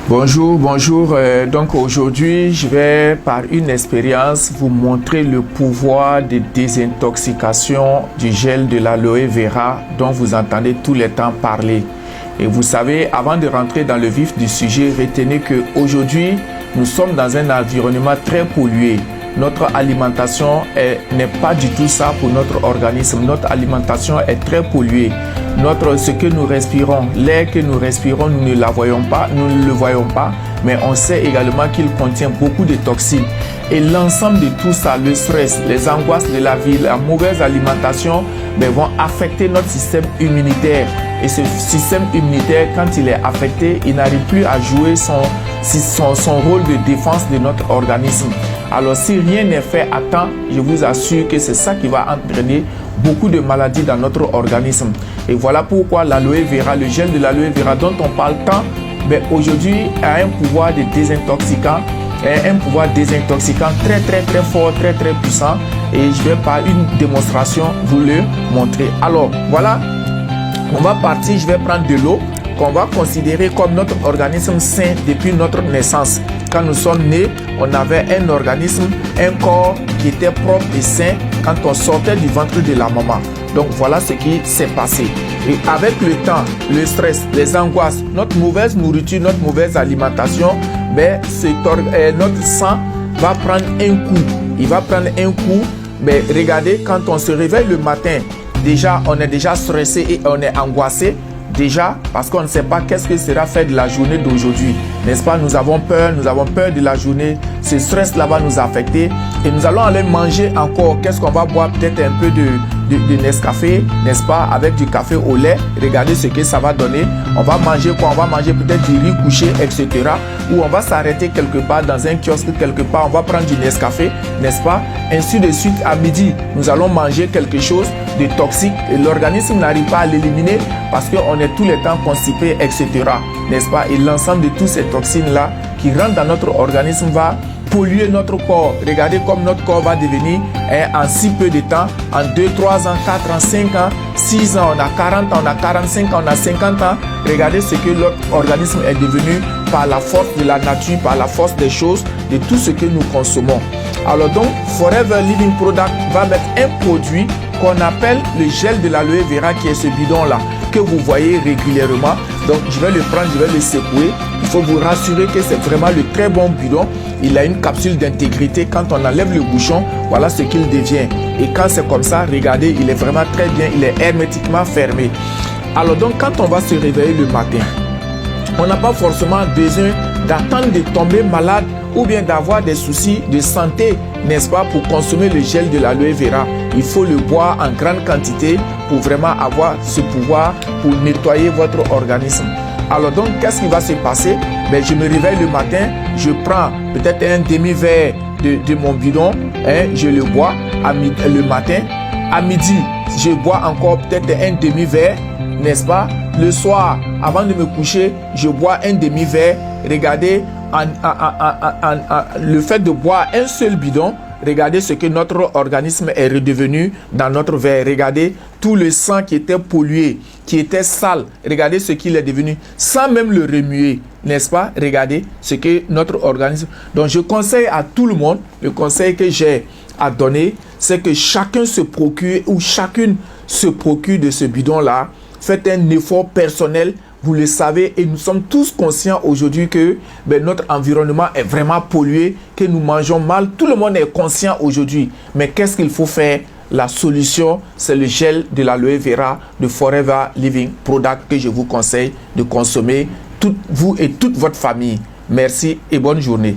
Bonjour, bonjour. Donc aujourd'hui, je vais par une expérience vous montrer le pouvoir de désintoxication du gel de l'aloe vera dont vous entendez tout le temps parler. Et vous savez, avant de rentrer dans le vif du sujet, retenez qu'aujourd'hui, nous sommes dans un environnement très pollué. Notre alimentation n'est pas du tout ça pour notre organisme. Notre alimentation est très polluée. Ce que nous respirons, l'air que nous respirons, nous ne le voyons pas, mais on sait également qu'il contient beaucoup de toxines. Et l'ensemble de tout ça, le stress, les angoisses de la vie, la mauvaise alimentation, vont affecter notre système immunitaire. Et ce système immunitaire, quand il est affecté, il n'arrive plus à jouer son rôle de défense de notre organisme. Alors si rien n'est fait à temps, je vous assure que c'est ça qui va entraîner beaucoup de maladies dans notre organisme. Et voilà pourquoi l'aloe vera, le gel de l'aloe vera dont on parle tant, aujourd'hui a un pouvoir de désintoxicant, un pouvoir désintoxicant très fort, très puissant. Et je vais par une démonstration vous le montrer. Alors voilà, on va partir, je vais prendre de l'eau qu'on va considérer comme notre organisme sain depuis notre naissance. Quand nous sommes nés, on avait un organisme, un corps qui était propre et sain quand on sortait du ventre de la maman. Donc voilà ce qui s'est passé. Et avec le temps, le stress, les angoisses, notre mauvaise nourriture, notre mauvaise alimentation, notre sang va prendre un coup. Il va prendre un coup. Regardez, quand on se réveille le matin, déjà on est déjà stressé et on est angoissé. Déjà, parce qu'on ne sait pas qu'est-ce que sera fait de la journée d'aujourd'hui. N'est-ce pas? Nous avons peur de la journée. Ce stress-là va nous affecter. Et nous allons aller manger encore. Qu'est-ce qu'on va boire? Peut-être un peu de Nescafé, n'est-ce pas? Avec du café au lait. Regardez ce que ça va donner. On va manger quoi? On va manger peut-être du riz couché, etc. Ou on va s'arrêter quelque part dans un kiosque, quelque part. On va prendre du Nescafé, n'est-ce pas? Ainsi de suite, à midi, nous allons manger quelque chose de toxique. Et l'organisme n'arrive pas à l'éliminer parce qu'on est tout le temps constipé, etc. N'est-ce pas? Et l'ensemble de toutes ces toxines-là qui rentrent dans notre organisme va polluer notre corps. Regardez comme notre corps va devenir en si peu de temps, en 2, 3 ans, 4 ans, 5 ans, 6 ans, on a 40 ans, on a 45 ans, on a 50 ans. Regardez ce que notre organisme est devenu par la force de la nature, par la force des choses, de tout ce que nous consommons. Alors donc, Forever Living Product va mettre un produit qu'on appelle le gel de l'aloe vera, qui est ce bidon-là, que vous voyez régulièrement. Donc, je vais le prendre, je vais le secouer. Il faut vous rassurer que c'est vraiment le très bon bidon. Il a une capsule d'intégrité. Quand on enlève le bouchon, voilà ce qu'il devient. Et quand c'est comme ça, regardez, il est vraiment très bien. Il est hermétiquement fermé. Alors donc, quand on va se réveiller le matin, on n'a pas forcément besoin d'attendre de tomber malade ou bien d'avoir des soucis de santé, n'est-ce pas, pour consommer le gel de l'aloe vera. Il faut le boire en grande quantité pour vraiment avoir ce pouvoir pour nettoyer votre organisme. Alors donc, qu'est-ce qui va se passer? Je me réveille le matin, je prends peut-être un demi-verre de mon bidon, je le bois le matin. À midi, je bois encore peut-être un demi-verre, n'est-ce pas? Le soir, avant de me coucher, je bois un demi-verre. Regardez, le fait de boire un seul bidon, regardez ce que notre organisme est redevenu dans notre verre. Regardez tout le sang qui était pollué, qui était sale. Regardez ce qu'il est devenu sans même le remuer, n'est-ce pas? Regardez ce que notre organisme... Donc je conseille à tout le monde, le conseil que j'ai à donner, c'est que chacun se procure ou chacune se procure de ce bidon-là. Faites un effort personnel. Vous le savez, et nous sommes tous conscients aujourd'hui que notre environnement est vraiment pollué, que nous mangeons mal. Tout le monde est conscient aujourd'hui. Mais qu'est-ce qu'il faut faire? La solution, c'est le gel de l'aloe vera de Forever Living Product que je vous conseille de consommer, vous et toute votre famille. Merci et bonne journée.